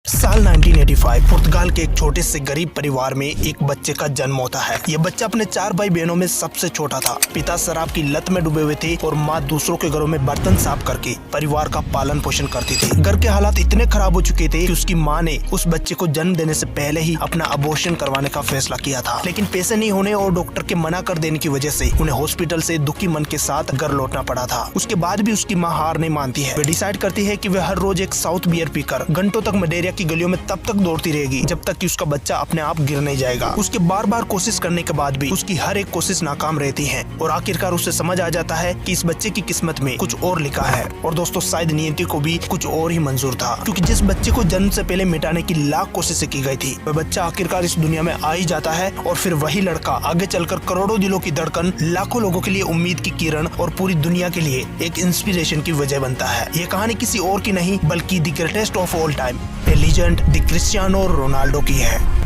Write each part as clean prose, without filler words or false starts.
साल 1985 पुर्तगाल के एक छोटे से गरीब परिवार में एक बच्चे का जन्म होता है। यह बच्चा अपने 4 भाई बहनों में सबसे छोटा था। पिता शराब की लत में डूबे हुए थे और माँ दूसरों के घरों में बर्तन साफ करके परिवार का पालन पोषण करती थी। घर के हालात इतने खराब हो चुके थे कि उसकी माँ ने उस बच्चे को जन्म देने से पहले ही अपना अबॉर्शन करवाने का फैसला किया था, लेकिन पैसे नहीं होने और डॉक्टर के मना कर देने की वजह से उन्हें हॉस्पिटल से दुखी मन के साथ घर लौटना पड़ा था। उसके बाद भी उसकी माँ हार नहीं मानती है। वे डिसाइड करती है कि वे हर रोज एक साउथ बियर पीकर घंटों तक मलेरिया की गलियों में तब तक दौड़ती रहेगी जब तक कि उसका बच्चा अपने आप गिर नहीं जाएगा। उसके बार बार कोशिश करने के बाद भी उसकी हर एक कोशिश नाकाम रहती है और आखिरकार उसे समझ आ जाता है कि इस बच्चे की किस्मत में कुछ और लिखा है। और दोस्तों, शायद नियति को भी कुछ और ही मंजूर था, क्योंकि जिस बच्चे को जन्म से पहले मिटाने की लाख कोशिशें की गई थी, वह बच्चा आखिरकार इस दुनिया में आ ही जाता है। और फिर वही लड़का आगे चलकर करोड़ों दिलों की धड़कन, लाखों लोगों के लिए उम्मीद की किरण और पूरी दुनिया के लिए एक इंस्पिरेशन की वजह बनता है। ये कहानी किसी और की नहीं बल्कि the greatest of all time, A legend, the Cristiano Ronaldo की है।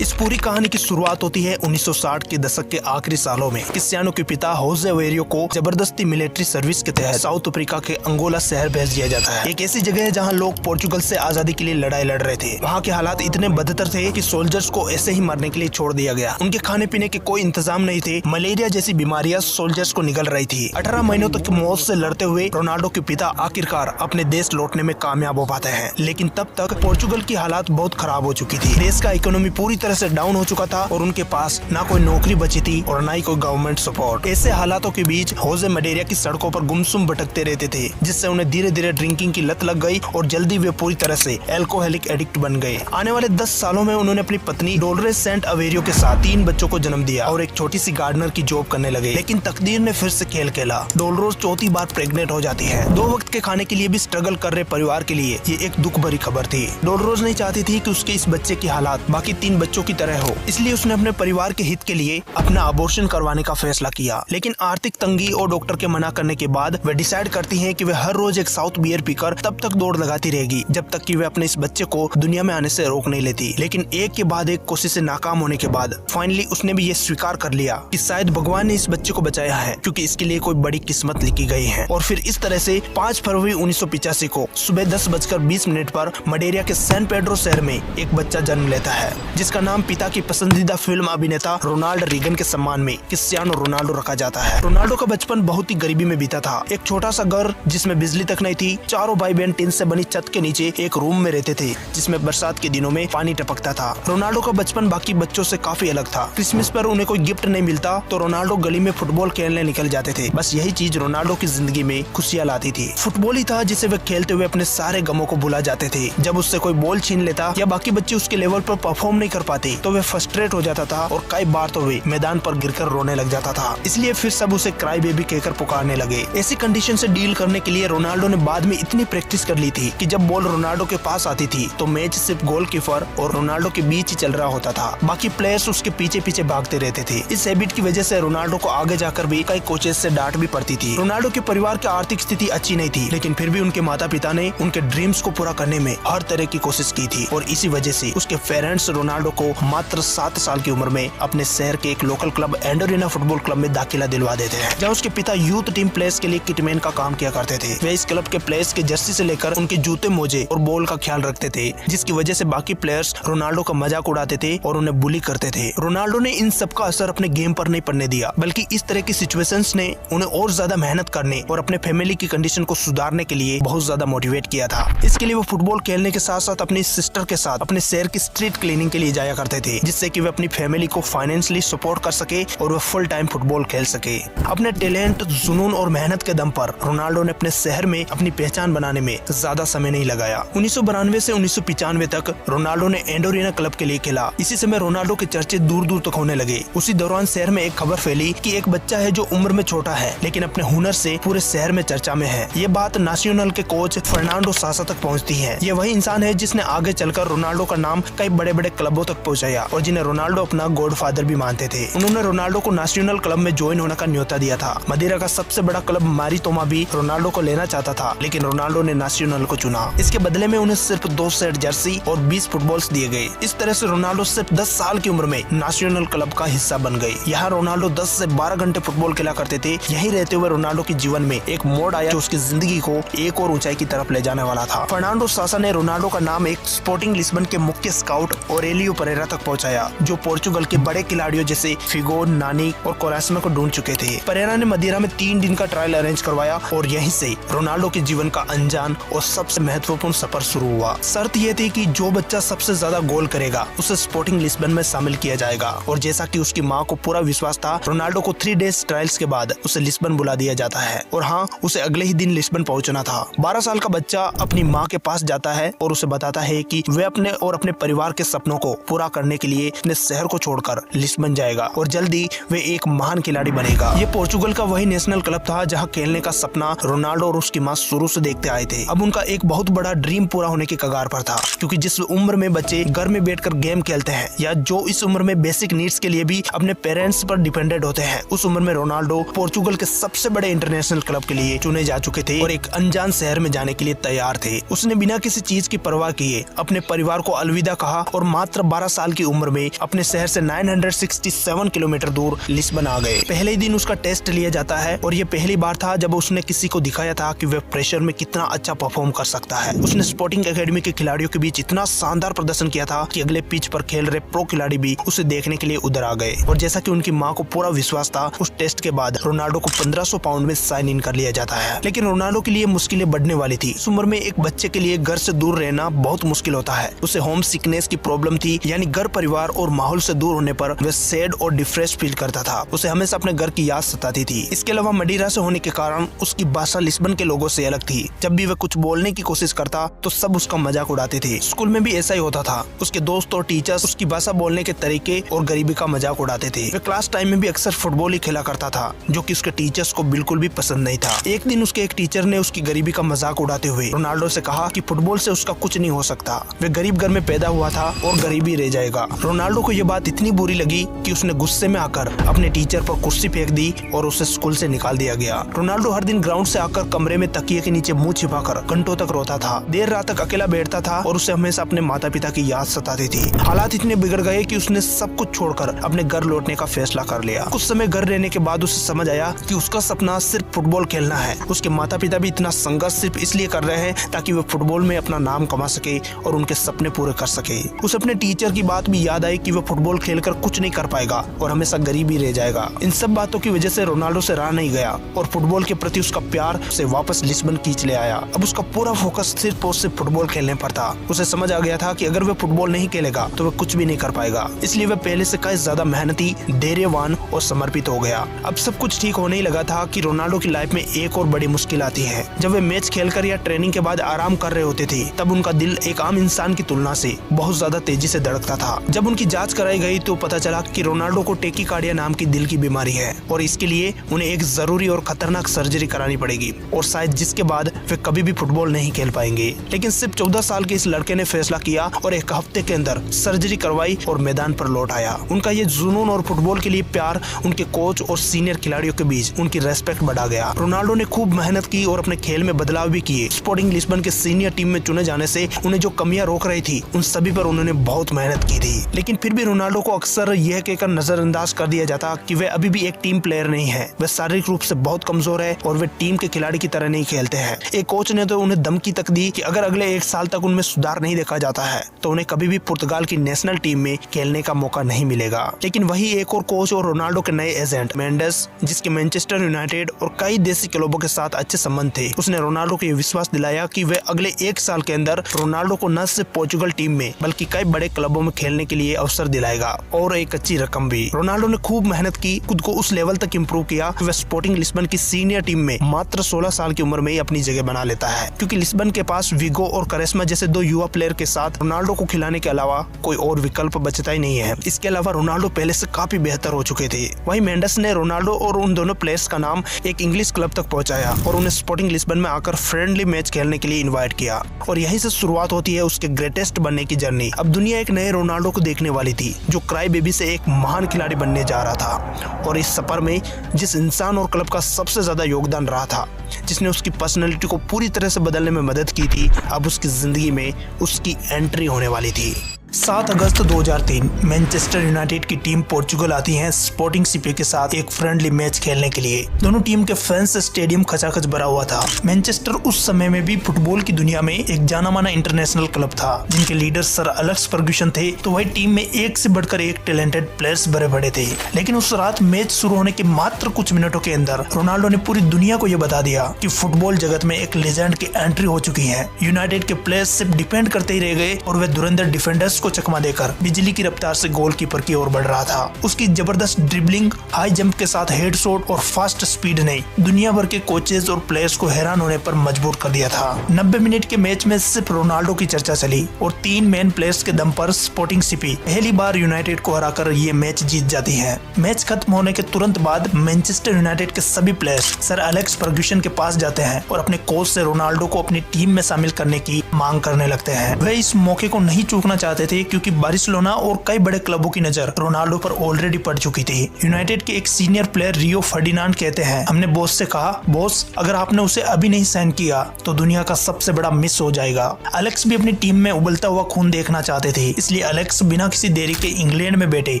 इस पूरी कहानी की शुरुआत होती है 1960 के दशक के आखिरी सालों में। क्रिस्टियानो के पिता होजे एवेरियो को जबरदस्ती मिलिट्री सर्विस के तहत साउथ अफ्रीका के अंगोला शहर भेज दिया जाता है। एक ऐसी जगह है जहां लोग पोर्चुगल से आजादी के लिए लड़ाई लड़ रहे थे। वहां के हालात इतने बदतर थे कि सोल्जर्स को ऐसे ही मरने के लिए छोड़ दिया गया। उनके खाने पीने के कोई इंतजाम नहीं थे। मलेरिया जैसी बीमारियां सोल्जर्स को निगल रही थी। 18 महीनों तक मौत से लड़ते हुए रोनाल्डो के पिता आखिरकार अपने देश लौटने में कामयाब हो पाते हैं, लेकिन तब तक पोर्चुगल की हालात बहुत खराब हो चुकी थी। देश का इकोनॉमी पूरी तरह से डाउन हो चुका था और उनके पास ना कोई नौकरी बची थी और ना ही कोई गवर्नमेंट सपोर्ट। ऐसे हालातों के बीच होजे मलेरिया की सड़कों पर गुमसुम भटकते रहते थे, जिससे उन्हें धीरे धीरे ड्रिंकिंग की लत लग गई और जल्दी वे पूरी तरह से एल्कोहलिक एडिक्ट बन गए। आने वाले 10 सालों में उन्होंने अपनी पत्नी डोल्रेस सेंट अवेरियो के साथ 3 बच्चों को जन्म दिया और एक छोटी सी गार्डनर की जॉब करने लगे। लेकिन तकदीर ने फिर से खेल खेला। डोल्रोस चौथी बार प्रेग्नेंट हो जाती है। 2 वक्त के खाने के लिए भी स्ट्रगल कर रहे परिवार के लिए ये एक दुख भरी खबर थी। डोल्रोस नहीं चाहती थी कि उसके इस बच्चे की हालात बाकी 3 बच्चों की तरह हो, इसलिए उसने अपने परिवार के हित के लिए अपना अबॉर्शन करवाने का फैसला किया। लेकिन आर्थिक तंगी और डॉक्टर के मना करने के बाद वे डिसाइड करती हैं कि वे हर रोज एक साउथ बियर पीकर तब तक दौड़ लगाती रहेगी जब तक कि वे अपने इस बच्चे को दुनिया में आने से रोक नहीं लेती। लेकिन एक के बाद एक कोशिशें नाकाम होने के बाद फाइनली उसने भी ये स्वीकार कर लिया कि शायद भगवान ने इस बच्चे को बचाया है, क्योंकि इसके लिए कोई बड़ी किस्मत लिखी गई है। और फिर इस तरह से 5 फरवरी 1985 को सुबह 10:20 पर मलेरिया के सैन पेड्रो शहर में एक बच्चा जन्म लेता है, जिसका नाम पिता की पसंदीदा फिल्म अभिनेता रोनाल्ड रीगन के सम्मान में क्रिस्टियानो रोनाल्डो रखा जाता है। रोनाल्डो का बचपन बहुत ही गरीबी में बीता था। एक छोटा सा घर जिसमें बिजली तक नहीं थी। चारों भाई बहन टिन से बनी छत के नीचे एक रूम में रहते थे, जिसमें बरसात के दिनों में पानी टपकता था। रोनाल्डो का बचपन बाकी बच्चों से काफी अलग था। क्रिसमस पर उन्हें कोई गिफ्ट नहीं मिलता तो रोनाल्डो गली में फुटबॉल खेलने निकल जाते थे। बस यही चीज रोनाल्डो की जिंदगी में खुशियां लाती थी। फुटबॉल ही था जिसे वे खेलते हुए अपने सारे गमों को भुला जाते थे। जब उससे कोई बॉल छीन लेता या बाकी बच्चे उसके लेवल पर परफॉर्म नहीं कर पाते तो वे फ्रस्ट्रेट हो जाता था और कई बार तो वे मैदान पर गिरकर रोने लग जाता था। इसलिए फिर सब उसे क्राई बेबी कहकर पुकारने लगे। ऐसी कंडीशन से डील करने के लिए रोनाल्डो ने बाद में इतनी प्रैक्टिस कर ली थी कि जब बॉल रोनाल्डो के पास आती थी तो मैच सिर्फ गोलकीपर और रोनाल्डो के बीच ही चल रहा होता था। बाकी प्लेयर्स उसके पीछे पीछे भागते रहते थे। इस हैबिट की वजह से रोनाल्डो को आगे जाकर भी कई कोचेस से डांट भी पड़ती थी। रोनाल्डो के परिवार की आर्थिक स्थिति अच्छी नहीं थी, लेकिन फिर भी उनके माता पिता ने उनके ड्रीम्स को पूरा करने में हर तरह की कोशिश की थी और इसी वजह से उसके पेरेंट्स रोनाल्डो को मात्र 7 साल की उम्र में अपने शहर के एक लोकल क्लब एंडोरिना फुटबॉल क्लब में दाखिला दिलवा देते हैं, जहां उसके पिता यूथ टीम प्लेयर्स के लिए किटमैन का काम किया करते थे। वे इस क्लब के प्लेयर्स के जर्सी से लेकर उनके जूते, मोजे और बॉल का ख्याल रखते थे, जिसकी वजह से बाकी प्लेयर्स रोनाल्डो का मजाक उड़ाते थे और उन्हें बुली करते थे। रोनाल्डो ने इन सब का असर अपने गेम पर नहीं पड़ने दिया, बल्कि इस तरह की सिचुएशंस ने उन्हें और ज्यादा मेहनत करने और अपने फैमिली की कंडीशन को सुधारने के लिए बहुत ज्यादा मोटिवेट किया था। इसके लिए वो फुटबॉल खेलने के साथ साथ अपनी सिस्टर के साथ अपने शहर की स्ट्रीट क्लीनिंग के लिए जाया करते थे, जिससे कि वे अपनी फैमिली को फाइनेंशियली सपोर्ट कर सके और वे फुल टाइम फुटबॉल खेल सके। अपने टैलेंट, जुनून और मेहनत के दम पर रोनाल्डो ने अपने शहर में अपनी पहचान बनाने में ज्यादा समय नहीं लगाया। 1992 से 1995 तक रोनाल्डो ने एंडोरिना क्लब के लिए खेला। इसी समय रोनाल्डो के चर्चे दूर दूर तक होने लगे। उसी दौरान शहर में एक खबर फैली कि एक बच्चा है जो उम्र में छोटा है लेकिन अपने हुनर से पूरे शहर में चर्चा में है। ये बात नेशनल के कोच फर्नांडो सासा तक पहुंचती है। ये वही इंसान है जिसने आगे चलकर रोनाल्डो का नाम कई बड़े बड़े क्लबों तक तक पहुंचाया और जिन्हें रोनाल्डो अपना गॉडफादर भी मानते थे। उन्होंने रोनाल्डो को नेशनल क्लब में ज्वाइन होने का न्योता दिया था। मदिरा का सबसे बड़ा क्लब मारितोमा भी रोनाल्डो को लेना चाहता था, लेकिन रोनाल्डो ने नेशनल को चुना। इसके बदले में उन्हें सिर्फ 2 सेट जर्सी और 20 फुटबॉल्स दिए गए। इस तरह से रोनाल्डो सिर्फ 10 साल की उम्र में नेशनल क्लब का हिस्सा बन गए। यहाँ रोनाल्डो 10 से 12 घंटे फुटबॉल खेला करते थे। यहीं रहते हुए रोनाल्डो के जीवन में एक मोड़ आया जो उसकी जिंदगी को एक और ऊंचाई की तरफ ले जाने वाला था। फर्नांडो सासा ने रोनाल्डो का नाम एक स्पोर्टिंग लिस्बन के मुख्य स्काउट ऑरेलियो परेरा तक पहुंचाया, जो पोर्चुगल के बड़े खिलाड़ियों जैसे फिगो, नानी और कोरास्मा को ढूंढ चुके थे। परेरा ने मदिरा में 3 दिन का ट्रायल अरेंज करवाया और यहीं से रोनाल्डो के जीवन का अनजान और सबसे महत्वपूर्ण सफर शुरू हुआ। शर्त यह थी कि जो बच्चा सबसे ज्यादा गोल करेगा उसे स्पोर्टिंग लिस्बन में शामिल किया जाएगा। और जैसा कि उसकी मां को पूरा विश्वास था, रोनाल्डो को 3 डेज ट्रायल्स के बाद उसे लिस्बन बुला दिया जाता है। और हाँ, उसे अगले ही दिन लिस्बन पहुंचना था। 12 साल का बच्चा अपनी मां के पास जाता है और उसे बताता है कि वे अपने और अपने परिवार के सपनों को पूरा करने के लिए अपने शहर को छोड़कर लिस्बन जाएगा और जल्दी वे एक महान खिलाड़ी बनेगा। ये पोर्चुगल का वही नेशनल क्लब था जहाँ खेलने का सपना रोनाल्डो और उसकी मां शुरू से देखते आए थे। अब उनका एक बहुत बड़ा ड्रीम पूरा होने के कगार पर था, क्योंकि जिस उम्र में बच्चे घर में बैठकर गेम खेलते हैं या जो इस उम्र में बेसिक नीड्स के लिए भी अपने पेरेंट्स पर डिपेंडेंट होते हैं, उस उम्र में रोनाल्डो पोर्चुगल के सबसे बड़े इंटरनेशनल क्लब के लिए चुने जा चुके थे और एक अनजान शहर में जाने के लिए तैयार थे। उसने बिना किसी चीज की परवाह किए अपने परिवार को अलविदा कहा और मात्र 12 साल की उम्र में अपने शहर से 967 किलोमीटर दूर लिस्बन आ गए। पहले ही दिन उसका टेस्ट लिया जाता है और ये पहली बार था जब उसने किसी को दिखाया था कि वह प्रेशर में कितना अच्छा परफॉर्म कर सकता है। उसने स्पोर्टिंग एकेडमी के खिलाड़ियों के बीच इतना शानदार प्रदर्शन किया था कि अगले पिच पर खेल रहे प्रो खिलाड़ी भी उसे देखने के लिए उधर आ गए। और जैसा कि उनकी मां को पूरा विश्वास था, उस टेस्ट के बाद रोनाल्डो को 1500 पाउंड में साइन इन कर लिया जाता है। लेकिन रोनाल्डो के लिए मुश्किलें बढ़ने वाली थी। इस उम्र में एक बच्चे के लिए घर से दूर रहना बहुत मुश्किल होता है। उसे होम सिकनेस की प्रॉब्लम थी, यानी घर परिवार और माहौल से दूर होने पर वह सैड और डिप्रेस फील करता था। उसे हमेशा अपने घर की याद सताती थी। इसके अलावा मदिरा से होने के कारण उसकी भाषा लिस्बन के लोगों से अलग थी। जब भी वह कुछ बोलने की कोशिश करता तो सब उसका मजाक उड़ाते थे। स्कूल में भी ऐसा ही होता था। उसके दोस्त और टीचर्स उसकी भाषा बोलने के तरीके और गरीबी का मजाक उड़ाते थे। वह क्लास टाइम में भी अक्सर फुटबॉल ही खेला करता था, जो कि उसके टीचर्स को बिल्कुल भी पसंद नहीं था। एक दिन उसके एक टीचर ने उसकी गरीबी का मजाक उड़ाते हुए रोनाल्डो से कहा कि फुटबॉल से उसका कुछ नहीं हो सकता, वह गरीब घर में पैदा हुआ था और गरीब ही रह जाएगा। रोनाल्डो को यह बात इतनी बुरी लगी कि उसने गुस्से में आकर अपने टीचर पर कुर्सी फेंक दी और उसे स्कूल से निकाल दिया गया। रोनाल्डो हर दिन ग्राउंड से आकर कमरे में तकिए के नीचे मुंह छिपाकर घंटों तक रोता था। देर रात तक अकेला बैठता था और उसे हमेशा अपने माता पिता की याद सताती थी। हालात इतने बिगड़ गए कि उसने सब कुछ छोड़कर अपने घर लौटने का फैसला कर लिया। कुछ समय घर रहने के बाद उसे समझ आया कि उसका सपना सिर्फ फुटबॉल खेलना है। उसके माता पिता भी इतना संघर्ष सिर्फ इसलिए कर रहे हैं ताकि वो फुटबॉल में अपना नाम कमा सके और उनके सपने पूरे कर सके। उसे अपने टीचर की बात भी याद आई कि वो फुटबॉल खेलकर कुछ नहीं कर पाएगा और हमेशा गरीब ही रह जाएगा। इन सब बातों की वजह से रोनाल्डो से रहा नहीं गया और फुटबॉल के प्रति उसका प्यार उसे वापस लिस्बन खींच ले आया। अब उसका पूरा फोकस सिर्फ और सिर्फ फुटबॉल खेलने पर था। उसे समझ आ गया था कि अगर वह फुटबॉल नहीं खेलेगा तो वह कुछ भी नहीं कर पाएगा। इसलिए वह पहले से कई ज्यादा मेहनती, धैर्यवान और समर्पित हो गया। अब सब कुछ ठीक होने ही लगा था कि रोनाल्डो की लाइफ में एक और बड़ी मुश्किल आती है। जब वे मैच खेलकर या ट्रेनिंग के बाद आराम कर रहे होते थे, तब उनका दिल एक आम इंसान की तुलना से बहुत ज्यादा तेजी से धड़कता था। जब उनकी जांच कराई गई तो पता चला कि रोनाल्डो को टेकीकार्डिया नाम की दिल की बीमारी है और इसके लिए उन्हें एक जरूरी और खतरनाक सर्जरी करानी पड़ेगी और शायद जिसके बाद वे कभी भी फुटबॉल नहीं खेल पाएंगे। लेकिन सिर्फ 14 साल के इस लड़के ने फैसला किया और एक हफ्ते के अंदर सर्जरी करवाई और मैदान पर लौट आया। उनका ये जुनून और फुटबॉल के लिए प्यार उनके कोच और सीनियर खिलाड़ियों के बीच उनकी रेस्पेक्ट बढ़ा गया। रोनाल्डो ने खूब मेहनत की और अपने खेल में बदलाव भी किए। स्पोर्टिंग लिस्बन के सीनियर टीम में चुने जाने से उन्हें जो कमियां रोक रही थी, उन सभी पर उन्होंने बहुत मेहनत की थी। लेकिन फिर भी रोनाल्डो को अक्सर यह कहकर नजरअंदाज कर दिया जाता कि वे अभी भी एक टीम प्लेयर नहीं है। वे शारीरिक रूप से बहुत कमजोर है और वे टीम के खिलाड़ी की तरह नहीं खेलते हैं। एक कोच ने तो उन्हें धमकी तक दी कि अगर अगले 1 साल तक उनमें सुधार नहीं देखा जाता है तो उन्हें कभी भी पुर्तगाल की नेशनल टीम में खेलने का मौका नहीं मिलेगा। लेकिन वही एक और कोच और रोनाल्डो के नए एजेंट मेंडेस, जिसके मैनचेस्टर यूनाइटेड और कई देसी क्लबों के साथ अच्छे संबंध थे, उसने रोनाल्डो को यह विश्वास दिलाया कि वे अगले 1 साल के अंदर रोनाल्डो को न सिर्फ पोर्चुगल टीम में बल्कि कई बड़े क्लबों में खेलने के लिए अवसर दिलाएगा और एक अच्छी रकम भी। रोनाल्डो ने खूब मेहनत की, खुद को उस लेवल तक इम्प्रूव किया कि वह स्पोर्टिंग लिस्बन की सीनियर टीम में मात्र 16 साल की उम्र में ही अपनी जगह बना लेता है, क्योंकि लिस्बन के पास विगो और करेस्मा जैसे 2 युवा प्लेयर के साथ रोनाल्डो को खिलाने के अलावा कोई और विकल्प बचता ही नहीं है। इसके अलावा रोनाल्डो पहले से काफी बेहतर हो चुके थे। वहीं मेंडेस ने रोनाल्डो और उन दोनों प्लेयर्स का नाम एक इंग्लिश क्लब तक पहुंचाया और उन्हें स्पोर्टिंग लिस्बन में आकर फ्रेंडली मैच खेलने के लिए इनवाइट किया और यहीं से शुरुआत होती है उसके ग्रेटेस्ट बनने की जर्नी। अब दुनिया एक नए आंखें रोनाल्डो को देखने वाली थी, जो क्राई बेबी से एक महान खिलाड़ी बनने जा रहा था। और इस सफर में जिस इंसान और क्लब का सबसे ज्यादा योगदान रहा था, जिसने उसकी पर्सनैलिटी को पूरी तरह से बदलने में मदद की थी, अब उसकी जिंदगी में उसकी एंट्री होने वाली थी। 7 अगस्त 2003 मैनचेस्टर यूनाइटेड की टीम पोर्चुगल आती है स्पोर्टिंग सीपी के साथ एक फ्रेंडली मैच खेलने के लिए। दोनों टीम के फैंस से स्टेडियम खचाखच भरा हुआ था। मैनचेस्टर उस समय में भी फुटबॉल की दुनिया में एक जाना माना इंटरनेशनल क्लब था, जिनके लीडर सर एलेक्स फर्ग्यूसन थे। तो वही टीम में एक से बढ़कर एक टैलेंटेड प्लेयर्स भरे पड़े थे। लेकिन उस रात मैच शुरू होने के मात्र कुछ मिनटों के अंदर रोनाल्डो ने पूरी दुनिया को यह बता दिया कि फुटबॉल जगत में एक लेजेंड की एंट्री हो चुकी है। यूनाइटेड के प्लेयर्स सिर्फ डिपेंड करते ही रह गए और वे धुरंधर डिफेंडर्स को चकमा देकर बिजली की रफ्तार से गोलकीपर की ओर बढ़ रहा था। उसकी जबरदस्त ड्रिबलिंग, हाई जंप के साथ हेड शॉट और फास्ट स्पीड ने दुनिया भर के कोचेज और प्लेयर्स को हैरान होने पर मजबूर कर दिया था। 90 मिनट के मैच में सिर्फ रोनाल्डो की चर्चा चली और 3 मेन प्लेयर्स के दम पर स्पोर्टिंग सीपी पहली बार यूनाइटेड को हराकर ये मैच जीत जाती है। मैच खत्म होने के तुरंत बाद मैनचेस्टर यूनाइटेड के सभी प्लेयर्स सर एलेक्स फर्ग्यूसन के पास जाते हैं और अपने कोच से रोनाल्डो को अपनी टीम में शामिल करने की मांग करने लगते हैं। वे इस मौके को नहीं चूकना चाहते थे, क्योंकि बार्सिलोना और कई बड़े क्लबों की नजर रोनाल्डो पर ऑलरेडी पड़ चुकी थी। यूनाइटेड के एक सीनियर प्लेयर रियो फर्डिनांड कहते हैं, हमने बॉस से कहा, बॉस अगर आपने उसे अभी नहीं साइन किया तो दुनिया का सबसे बड़ा मिस हो जाएगा। एलेक्स भी अपनी टीम में उबलता हुआ खून देखना चाहते थे, इसलिए एलेक्स बिना किसी देरी के इंग्लैंड में बैठे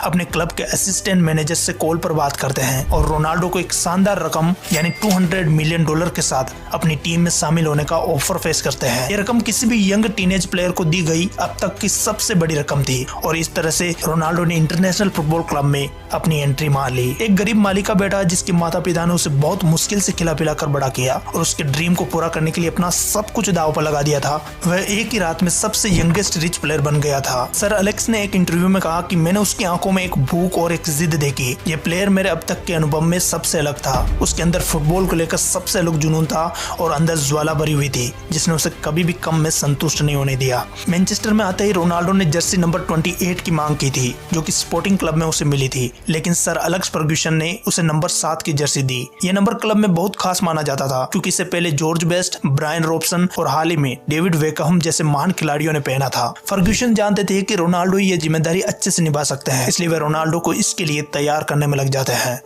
अपने क्लब के असिस्टेंट मैनेजर से कॉल पर बात करते हैं और रोनाल्डो को एक शानदार रकम यानी $200 मिलियन के साथ अपनी टीम में शामिल होने का ऑफर पेश करते हैं। ये रकम किसी भी यंग टीनेज प्लेयर को दी गई अब तक की सबसे बड़ी रकम थी और इस तरह से रोनाल्डो ने इंटरनेशनल फुटबॉल क्लब में अपनी एंट्री मार ली। एक गरीब मालिक का बेटा जिसके माता पिता ने उसे बहुत मुश्किल से खिला पिला कर बड़ा किया और उसके ड्रीम को पूरा करने के लिए अपना सब कुछ दांव पर लगा दिया था, वह एक ही रात में सबसे यंगेस्ट रिच प्लेयर बन गया था। सर एलेक्स ने एक इंटरव्यू में कहा कि मैंने उसकी आंखों में एक भूख और एक जिद देखी। ये प्लेयर मेरे अब तक के अनुभव में सबसे अलग था। उसके अंदर फुटबॉल को लेकर सबसे अलग जुनून था और अंदर ज्वाला भरी हुई थी, जिसने उसे कभी भी कम में संतुष्ट नहीं होने दिया। मैनचेस्टर में आते ही रोनाल्डो ने जर्सी नंबर 28 की मांग की थी, जो कि स्पोर्टिंग क्लब में उसे मिली थी, लेकिन सर एलेक्स फर्ग्यूसन ने उसे नंबर 7 की जर्सी दी। यह नंबर क्लब में बहुत खास माना जाता था, क्योंकि इससे पहले जॉर्ज बेस्ट, ब्रायन रॉबसन और हाल ही में डेविड वेकहम जैसे महान खिलाड़ियों ने पहना था। फर्ग्यूसन जानते थे कि रोनाल्डो ये जिम्मेदारी अच्छे से निभा सकते हैं, इसलिए वे रोनाल्डो को इसके लिए तैयार करने में लग जाते हैं।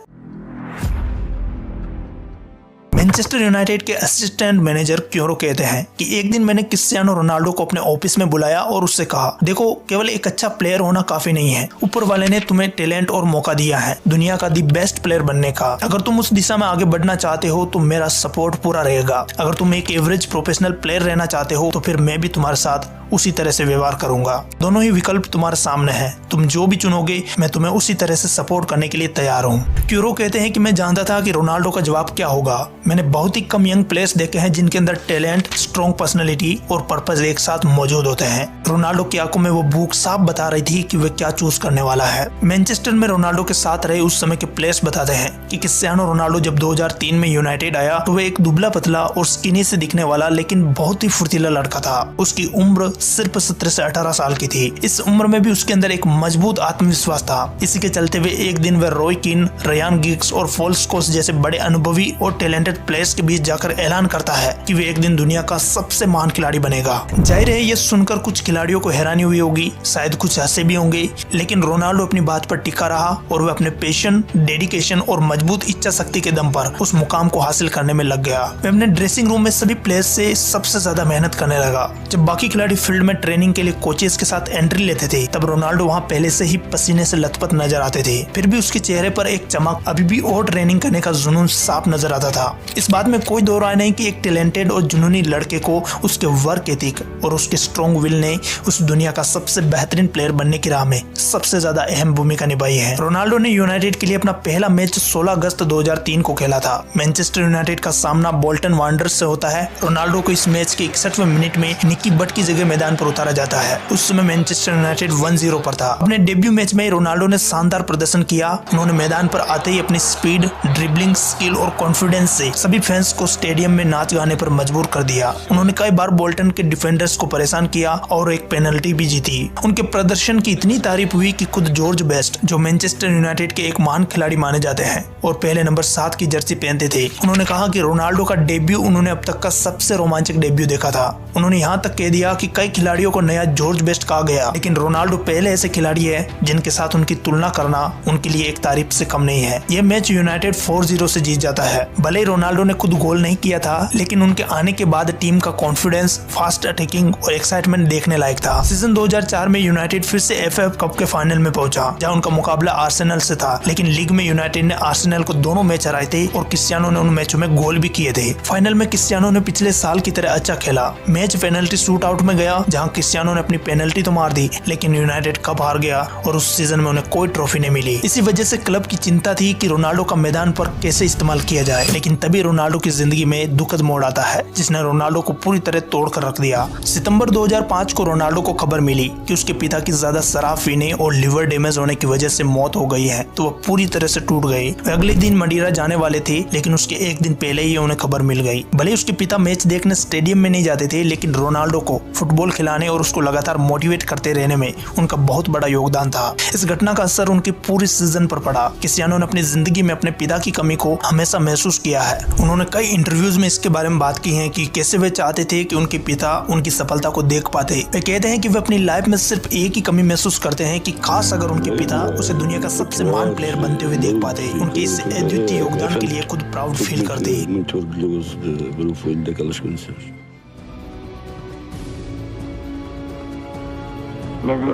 मैनचेस्टर यूनाइटेड के असिस्टेंट मैनेजर क्योरो कहते हैं कि एक दिन मैंने क्रिस्टियानो रोनाल्डो को अपने ऑफिस में बुलाया और उससे कहा, देखो केवल एक अच्छा प्लेयर होना काफी नहीं है, ऊपर वाले ने तुम्हें टैलेंट और मौका दिया है दुनिया का दी बेस्ट प्लेयर बनने का। अगर तुम उस दिशा में आगे बढ़ना चाहते हो तो मेरा सपोर्ट पूरा रहेगा। अगर तुम एक एवरेज प्रोफेशनल प्लेयर रहना चाहते हो तो फिर मैं भी तुम्हारे साथ उसी तरह से व्यवहार करूंगा। दोनों ही विकल्प तुम्हारे सामने हैं, तुम जो भी चुनोगे मैं तुम्हें उसी तरह से सपोर्ट करने के लिए तैयार हूँ। क्यूरो कहते हैं कि मैं जानता था कि रोनाल्डो का जवाब क्या होगा। मैंने बहुत ही कम यंग प्लेयर्स देखे हैं जिनके अंदर टैलेंट, स्ट्रॉन्ग पर्सनैलिटी और पर्पस एक साथ मौजूद होते हैं। रोनाल्डो की आंखों में वो भूख साफ बता रही थी कि वह क्या चूज करने वाला है। मैनचेस्टर में रोनाल्डो के साथ रहे उस समय के प्लेयर्स बताते हैं कि क्रिस्टियानो रोनाल्डो जब 2003 में यूनाइटेड आया तो वह एक दुबला पतला और स्किनी से दिखने वाला लेकिन बहुत ही फुर्तीला लड़का था। उसकी उम्र सिर्फ 17 से 18 साल की थी। इस उम्र में भी उसके अंदर एक मजबूत आत्मविश्वास था। इसी के चलते हुए एक दिन वह रॉय कीन, रयान गिग्स और पॉल स्कोल्स जैसे बड़े अनुभवी और टैलेंटेड प्लेयर्स के बीच जाकर ऐलान करता है कि वे एक दिन दुनिया का सबसे महान खिलाड़ी बनेगा। जाहिर है ये सुनकर कुछ खिलाड़ियों को हैरानी हुई होगी, शायद कुछ हंसे भी होंगे, लेकिन रोनाल्डो अपनी बात पर टिका रहा और वह अपने पैशन, डेडिकेशन और मजबूत इच्छा शक्ति के दम पर उस मुकाम को हासिल करने में लग गया। वह अपने ड्रेसिंग रूम में सभी प्लेयर्स से सबसे ज्यादा मेहनत करने लगा। जब बाकी खिलाड़ी फील्ड में ट्रेनिंग के लिए कोचेस के साथ एंट्री लेते थे तब रोनाल्डो वहां पहले से ही पसीने से लथपथ नजर आते थे। फिर भी उसके चेहरे पर एक चमक, अभी भी और ट्रेनिंग करने का जुनून साफ नजर आता था। इस बात में कोई दो राय नहीं कि एक टैलेंटेड और जुनूनी लड़के को उसके वर्क एथिक और उसके स्ट्रॉन्ग विल ने उस दुनिया का सबसे बेहतरीन प्लेयर बनने की राह में सबसे ज्यादा अहम भूमिका निभाई है। रोनाल्डो ने यूनाइटेड के लिए अपना पहला मैच 16 अगस्त 2003 को खेला था। मैनचेस्टर यूनाइटेड का सामना बोल्टन वांडरर्स से होता है। रोनाल्डो को इस मैच के 61वें मिनट में निकी बट की जगह मैदान पर उतारा जाता है। उस समय मैनचेस्टर यूनाइटेड 1-0 पर था। अपने डेब्यू मैच में रोनाल्डो ने शानदार प्रदर्शन किया। उन्होंने मैदान पर आते ही अपनी स्पीड, ड्रिबलिंग स्किल और कॉन्फिडेंस से सभी फैंस को स्टेडियम में नाच गाने पर मजबूर कर दिया। उन्होंने कई बार बोल्टन के डिफेंडर्स को परेशान किया और और एक पेनल्टी भी जीती। उनके प्रदर्शन की इतनी तारीफ हुई कि खुद जॉर्ज बेस्ट, जो मैनचेस्टर यूनाइटेड के एक महान खिलाड़ी माने जाते हैं और पहले नंबर 7 की जर्सी पहनते थे, उन्होंने कहा कि रोनाल्डो का डेब्यू उन्होंने अब तक का सबसे रोमांचक डेब्यू देखा था। उन्होंने यहाँ तक कह दिया कि कई खिलाड़ियों को नया जॉर्ज बेस्ट कहा गया, लेकिन रोनाल्डो पहले ऐसे खिलाड़ी है जिनके साथ उनकी तुलना करना उनके लिए एक तारीफ से कम नहीं है। यह मैच यूनाइटेड 4-0 से जीत जाता है। भले ही रोनाल्डो ने खुद गोल नहीं किया था, लेकिन उनके आने के बाद टीम का कॉन्फिडेंस, फास्ट अटैकिंग और एक्साइटमेंट देखने लायक था। सीजन 2004 में यूनाइटेड फिर से एफए कप के फाइनल में पहुंचा, जहां उनका मुकाबला आर्सेनल से था, लेकिन लीग में यूनाइटेड ने आर्सेनल को दोनों मैच हराए थे और क्रिस्टियानो ने उन मैचों में गोल भी किए थे। फाइनल में क्रिस्टियानो ने पिछले साल की तरह अच्छा खेला। मैच पेनल्टी शूट आउट में गया, जहां क्रिस्टियानो ने अपनी पेनल्टी तो मार दी, लेकिन यूनाइटेड कप हार गया और उस सीजन में उन्हें कोई ट्रॉफी नहीं मिली। इसी वजह से क्लब की चिंता थी कि रोनाल्डो का मैदान पर कैसे इस्तेमाल किया जाए, लेकिन तभी रोनाल्डो की जिंदगी में दुखद मोड़ आता है, जिसने रोनाल्डो को पूरी तरह तोड़ कर रख दिया। सितंबर 2005 को रोनाल्डो को खबर मिली कि उसके पिता की ज्यादा शराब पीने और लिवर डैमेज होने की वजह से मौत हो गई है, तो वह पूरी तरह से टूट गए। वे अगले दिन मडीरा जाने वाले थे, लेकिन उसके एक दिन पहले ही उन्हें खबर मिल गई। भले उसके पिता मैच देखने स्टेडियम में नहीं जाते थे, लेकिन रोनाल्डो को फुटबॉल खिलाने और उसको लगातार मोटिवेट करते रहने में उनका बहुत बड़ा योगदान था। इस घटना का असर उनकी पूरी सीजन पर पड़ा। क्रिस्टियानो ने अपनी जिंदगी में अपने पिता की कमी को हमेशा महसूस किया है। उन्होंने कई इंटरव्यूज में इसके बारे में बात की है कि कैसे वे चाहते थे कि उनके पिता उनकी सफलता को देख पाते। वे कहते हैं कि वे अपनी लाइफ में सिर्फ एक ही कमी महसूस करते हैं कि काश अगर उनके पिता उसे दुनिया का सबसे महान प्लेयर बनते हुए देख पाते। उनके इस अद्वितीय योगदान के लिए खुद प्राउड फील करते।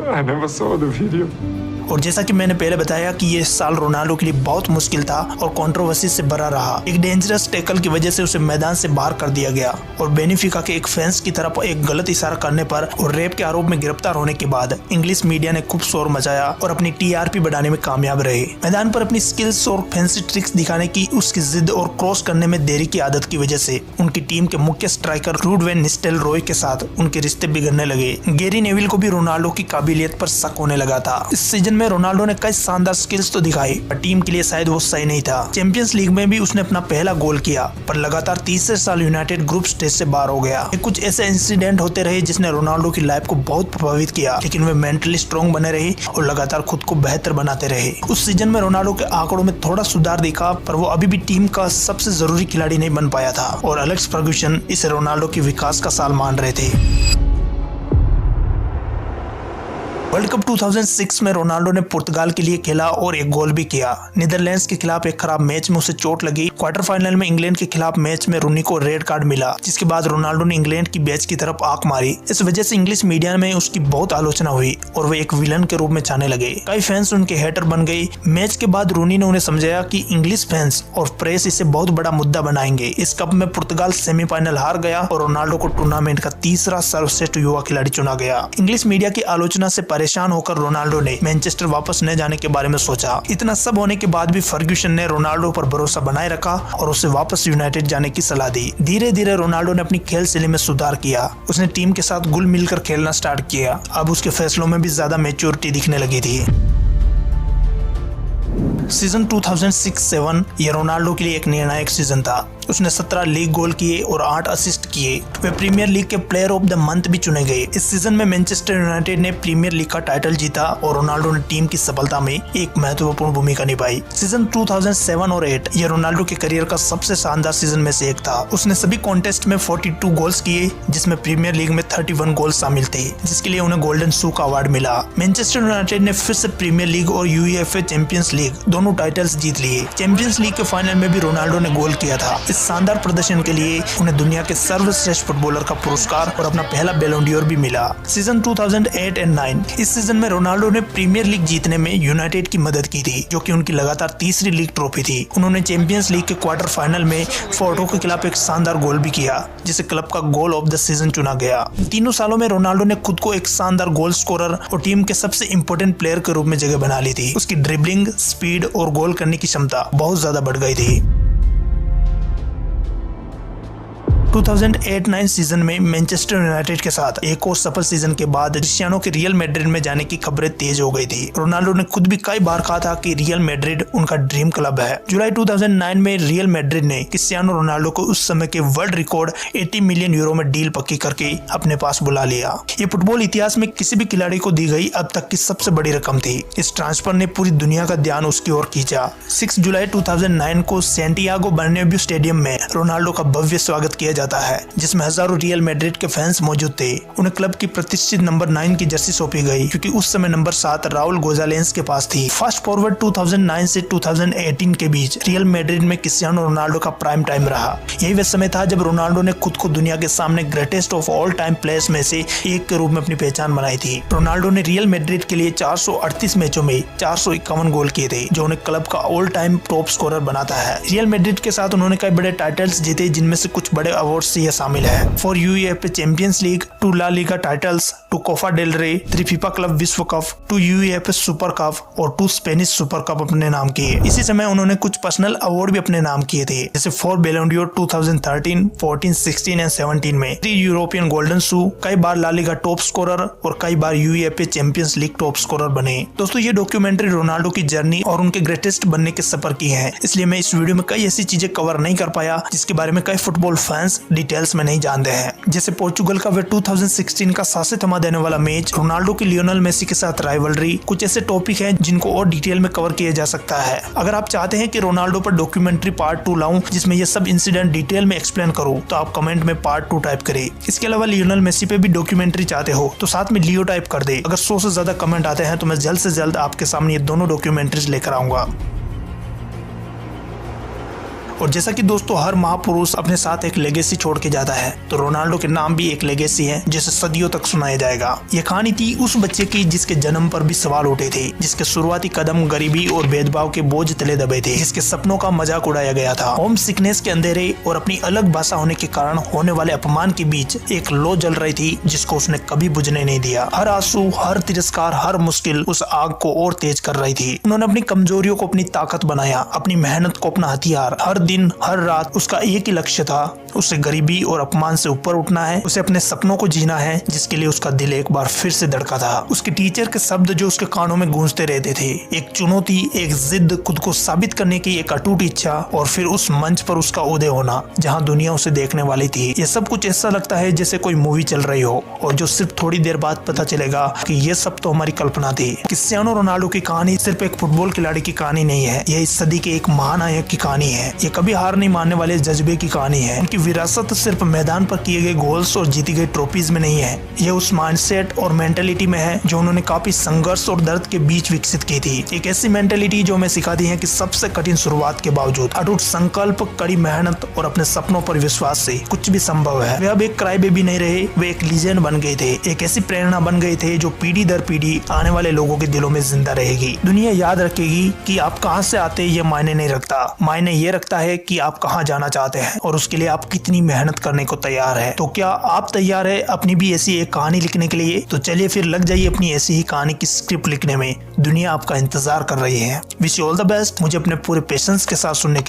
I never saw the video. और जैसा कि मैंने पहले बताया कि ये साल रोनाल्डो के लिए बहुत मुश्किल था और कंट्रोवर्सी से भरा रहा। एक डेंजरस टैकल की वजह से उसे मैदान से बाहर कर दिया गया और बेनिफिका के एक फैंस की तरफ एक गलत इशारा करने पर और रेप के आरोप में गिरफ्तार होने के बाद इंग्लिश मीडिया ने खूब शोर मचाया और अपनी टीआरपी बढ़ाने में कामयाब रहे। मैदान पर अपनी स्किल्स और फैंसी ट्रिक्स दिखाने की उसकी जिद और क्रॉस करने में देरी की आदत की वजह से उनकी टीम के मुख्य स्ट्राइकर रूड वैन निस्टेलरॉय के साथ उनके रिश्ते बिगड़ने लगे। गैरी नेविल को भी रोनाल्डो की काबिलियत पर शक होने लगा था। इस सीजन में रोनाल्डो ने कई शानदार स्किल्स तो दिखाई, पर टीम के लिए शायद वो सही नहीं था। चैंपियंस लीग में भी उसने अपना पहला गोल किया, पर लगातार तीसरे साल यूनाइटेड ग्रुप स्टेज से बाहर हो गया। कुछ ऐसे इंसिडेंट होते रहे जिसने रोनाल्डो की लाइफ को बहुत प्रभावित किया, लेकिन वे मेंटली स्ट्रॉन्ग बने रहे और लगातार खुद को बेहतर बनाते रहे। उस सीजन में रोनाल्डो के आंकड़ों में थोड़ा सुधार दिखा, पर वो अभी भी टीम का सबसे जरूरी खिलाड़ी नहीं बन पाया था और एलेक्स फर्ग्यूसन इसे रोनाल्डो के विकास का साल मान रहे थे। वर्ल्ड कप 2006 में रोनाल्डो ने पुर्तगाल के लिए खेला और एक गोल भी किया। नीदरलैंड्स के खिलाफ एक खराब मैच में उसे चोट लगी। क्वार्टर फाइनल में इंग्लैंड के खिलाफ मैच में रूनी को रेड कार्ड मिला, जिसके बाद रोनाल्डो ने इंग्लैंड की बैच की तरफ आंख मारी। इस वजह से इंग्लिश मीडिया में उसकी बहुत आलोचना हुई और वे एक विलन के रूप में जाने लगे। कई फैंस उनके हेटर बन गए। मैच के बाद रूनी ने उन्हें समझाया कि इंग्लिश फैंस और प्रेस इसे बहुत बड़ा मुद्दा बनाएंगे। इस कप में पुर्तगाल सेमीफाइनल हार गया और रोनाल्डो को टूर्नामेंट का तीसरा सर्वश्रेष्ठ युवा खिलाड़ी चुना गया। इंग्लिश मीडिया की आलोचना से परेशान होकर रोनाल्डो ने मैनचेस्टर वापस न जाने के बारे में सोचा। इतना सब होने के बाद भी फर्ग्यूसन ने रोनाल्डो पर भरोसा बनाए रखा और उसे वापस यूनाइटेड जाने की सलाह दी। धीरे धीरे रोनाल्डो ने अपनी खेल शैली में सुधार किया। उसने टीम के साथ घुल मिलकर खेलना स्टार्ट किया। अब उसके फैसलों में भी ज्यादा मैच्योरिटी दिखने लगी थी। सीजन 2006-07 ये रोनाल्डो के लिए एक निर्णायक सीजन था। उसने 17 लीग गोल किए और 8 असिस्ट किए। वे प्रीमियर लीग के प्लेयर ऑफ द मंथ भी चुने गए। इस सीजन में मैनचेस्टर यूनाइटेड ने प्रीमियर लीग का टाइटल जीता और रोनाल्डो ने टीम की सफलता में एक महत्वपूर्ण भूमिका निभाई। सीजन 2007 और 8 ये रोनाल्डो के करियर का सबसे शानदार सीजन में से एक था। उसने सभी कॉन्टेस्ट में 42 गोल्स किए, जिसमें प्रीमियर लीग में 31 गोल शामिल थे, जिसके लिए उन्हें गोल्डन शू का अवार्ड मिला। मैनचेस्टर यूनाइटेड ने फिर से प्रीमियर लीग और यूईएफए चैंपियंस लीग दोनों टाइटल्स जीत लिए। चैंपियंस लीग के फाइनल में भी रोनाल्डो ने गोल किया था। इस शानदार प्रदर्शन के लिए उन्हें दुनिया के सर्वश्रेष्ठ फुटबॉलर का पुरस्कार और अपना पहला बैलोन डोर भी मिला। सीजन 2008 और 9 इस सीजन में रोनाल्डो ने प्रीमियर लीग जीतने में यूनाइटेड की मदद की थी, जो कि उनकी लगातार तीसरी लीग ट्रॉफी थी। उन्होंने चैंपियंस लीग के क्वार्टर फाइनल में पोर्टो के खिलाफ एक शानदार गोल भी किया, जिसे क्लब का गोल ऑफ द सीजन चुना गया। तीनों सालों में रोनाल्डो ने खुद को एक शानदार गोल स्कोरर और टीम के सबसे इंपॉर्टेंट प्लेयर के रूप में जगह बना ली थी। उसकी ड्रिबलिंग, स्पीड और गोल करने की क्षमता बहुत ज्यादा बढ़ गई थी। 2008-9 सीजन में मैनचेस्टर यूनाइटेड के साथ एक और सफल सीजन के बाद क्रिस्टियानो के रियल मैड्रिड में जाने की खबरें तेज हो गई थी। रोनाल्डो ने खुद भी कई बार कहा था कि रियल मैड्रिड उनका ड्रीम क्लब है। जुलाई 2009 में रियल मैड्रिड ने क्रिस्टियानो रोनाल्डो को उस समय के वर्ल्ड रिकॉर्ड 80 मिलियन यूरो में डील पक्की करके अपने पास बुला लिया। ये फुटबॉल इतिहास में किसी भी खिलाड़ी को दी गई अब तक की सबसे बड़ी रकम थी। इस ट्रांसफर ने पूरी दुनिया का ध्यान उसकी ओर खींचा। 6 जुलाई 2009 को सैंटियागो बर्नाब्यू स्टेडियम में रोनाल्डो का भव्य स्वागत किया जाता है, जिसमें हजारों रियल मैड्रिड के फैंस मौजूद थे। उन्हें क्लब की प्रतिष्ठित नंबर 9 की जर्सी सौंपी गई, क्योंकि उस समय नंबर 7 राउल गोजालेंस के पास थी। फास्ट फॉरवर्ड 2009 से 2018 के बीच रियल मैड्रिड में क्रिस्टियानो रोनाल्डो का प्राइम टाइम रहा। यही वह समय था जब रोनाल्डो ने खुद को दुनिया के सामने greatest of all time players में से एक के रूप में अपनी पहचान बनाई थी। रोनाल्डो ने रियल मैड्रिड के लिए 438 मैचों में 451 गोल किए थे, जो उन्हें क्लब का ऑल टाइम टॉप स्कोरर बनाता है। रियल मैड्रिड के साथ उन्होंने कई बड़े टाइटल्स जीते, जिनमें से कुछ बड़े अवार्ड्स ये शामिल है। 4 UEFA Champions League, 2 La Liga titles, 2 Copa Del Rey, 3 FIFA club विश्व कप, 2 यूईएफए सुपर कप और 2 स्पेनिश सुपर कप अपने नाम किए। इसी समय उन्होंने कुछ पर्सनल अवार्ड भी अपने नाम किए थे, जैसे 4 बैलन ड'ओर 2013, 14, 16 एंड 17 में, 3 यूरोपियन गोल्डन शू, कई बार ला लीगा टॉप स्कोरर और कई बार UEFA Champions League top scorer बने। दोस्तों, ये डॉक्यूमेंट्री रोनाल्डो की जर्नी और उनके ग्रेटेस्ट बनने के सफर की है, इसलिए मैं इस वीडियो में कई ऐसी चीजें कवर नहीं कर पाया जिसके बारे में कई फुटबॉल फैंस डिटेल्स में नहीं जानते हैं। जैसे पोर्चुगल का वे 2016 का सांसें थमा देने वाला मैच, रोनाल्डो की लियोनेल मेसी के साथ राइवलरी, कुछ ऐसे टॉपिक हैं जिनको और डिटेल में कवर किया जा सकता है। अगर आप चाहते हैं कि रोनाल्डो पर डॉक्यूमेंट्री पार्ट 2 लाऊं जिसमें ये सब इंसिडेंट डिटेल में एक्सप्लेन करूं, तो आप कमेंट में पार्ट 2 टाइप करें। इसके अलावा लियोनेल मेसी पे भी डॉक्यूमेंट्री चाहते हो तो साथ में लियो टाइप कर दे। अगर 100 से ज्यादा कमेंट आते हैं तो मैं जल्द से जल्द आपके सामने ये दोनों डॉक्यूमेंट्रीज लेकर आऊंगा। और जैसा कि दोस्तों हर महापुरुष अपने साथ एक लेगेसी छोड़ के जाता है, तो रोनाल्डो के नाम भी एक लेगेसी है जिसे सदियों तक सुनाया जाएगा। ये कहानी थी उस बच्चे की जिसके जन्म पर भी सवाल उठे थे, जिसके शुरुआती कदम गरीबी और भेदभाव के बोझ तले दबे थे, जिसके सपनों का मजाक उड़ाया गया था। होम सिकनेस के अंधेरे और अपनी अलग भाषा होने के कारण होने वाले अपमान के बीच एक लो जल रही थी जिसको उसने कभी बुझने नहीं दिया। हर आंसू, हर तिरस्कार, हर मुश्किल उस आग को और तेज कर रही थी। उन्होंने अपनी कमजोरियों को अपनी ताकत बनाया, अपनी मेहनत को अपना हथियार। हर दिन हर रात उसका एक ही लक्ष्य था, उसे गरीबी और अपमान से ऊपर उठना है, उसे अपने सपनों को जीना है, जिसके लिए उसका दिल एक बार फिर से धड़का था। उसके टीचर के शब्द जो उसके कानों में गूंजते रहते थे, एक चुनौती, एक जिद, खुद को साबित करने की एक अटूट इच्छा, और फिर उस मंच पर उसका उदय होना जहां दुनिया उसे देखने वाली थी। ये सब कुछ ऐसा लगता है जैसे कोई मूवी चल रही हो और जो सिर्फ थोड़ी देर बाद पता चलेगा कि ये सब तो हमारी कल्पना थी। क्रिस्टियानो रोनाल्डो की कहानी सिर्फ एक फुटबॉल खिलाड़ी की कहानी नहीं है, यह इस सदी के एक महानायक की कहानी है। ये कभी हार नहीं मानने वाले जज्बे की कहानी है। उनकी विरासत सिर्फ मैदान पर किए गए गोल्स और जीती गई ट्रॉफीज में नहीं है, यह उस माइंडसेट और मेंटेलिटी में है जो उन्होंने काफी संघर्ष और दर्द के बीच विकसित की थी। एक ऐसी मेंटेलिटी जो हमें सिखाती है कि सबसे कठिन शुरुआत के बावजूद अटूट संकल्प, कड़ी मेहनत और अपने सपनों पर विश्वास से कुछ भी संभव है। वे अब एक क्राई बेबी नहीं रहे, वे एक लीजेंड बन गए थे, एक ऐसी प्रेरणा बन गए थे जो पीढ़ी दर पीढ़ी आने वाले लोगों के दिलों में जिंदा रहेगी। दुनिया याद रखेगी कि आप कहां से आते ये मायने नहीं रखता, मायने ये रखता है कि आप कहां जाना चाहते हैं और उसके लिए आप कितनी मेहनत करने को तैयार है। तो क्या आप तैयार है अपनी भी ऐसी एक कहानी लिखने के लिए? तो चलिए फिर लग जाइए अपनी ऐसी ही कहानी की स्क्रिप्ट लिखने में। दुनिया आपका इंतजार कर रही है। Wish you all the best. मुझे अपने पूरे पेशेंस के साथ सुनने के